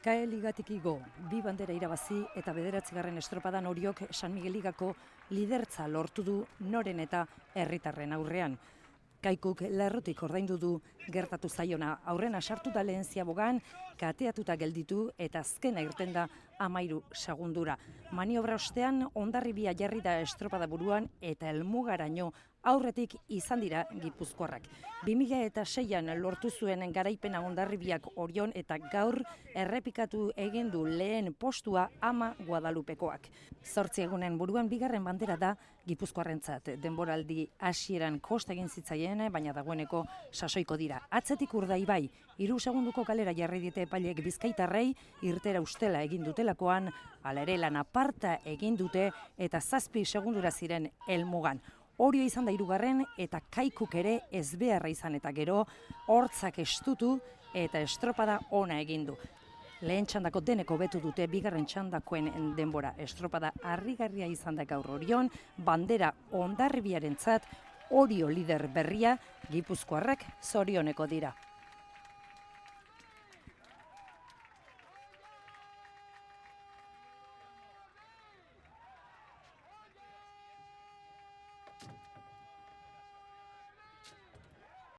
Kae ligatik igo, bi bandera irabazi eta 9. estropadan Oriok San Miguel ligako lidertza lortu du noren eta herritarren aurrean. Kaikuk lerrotik ordaindu du gertatu zaiona, aurrena sartu da lehen ziabogan, kateatuta gelditu eta azkena irten da 13 segundura. Maniobra ostean Hondarribia jarri da estropada buruan eta helmugaraino aurretik izan dira gipuzkoarrak. 2006an lortu zuen garaipena Hondarribiak Orion eta gaur errepikatu egin du lehen postua Ama Guadalupekoak. 8 egunen buruan bigarren bandera da gipuzkoarrentzat. Denboraldi hasieran kosta egin zitzaien, baina dagoeneko sasoiko dira. Atzetik Urdaibai, 3 segunduko kalera jarri diete epaileek bizkaitarrei, irtera ustela egin dutelakoan, hala ere lan aparta egin dute eta 7 segundura ziren helmugan. Orio izan da 3. eta Kaikuk ere ezbeharra izan eta gero hortzak estutu eta estropada ona egin du. Lehen txandako deneko betu dute, bigarren txandakoen denbora estropada harrigarria izan da gaur Orion, bandera Hondarribiarentzat Orio lider berria, gipuzkoarrak zorioneko dira.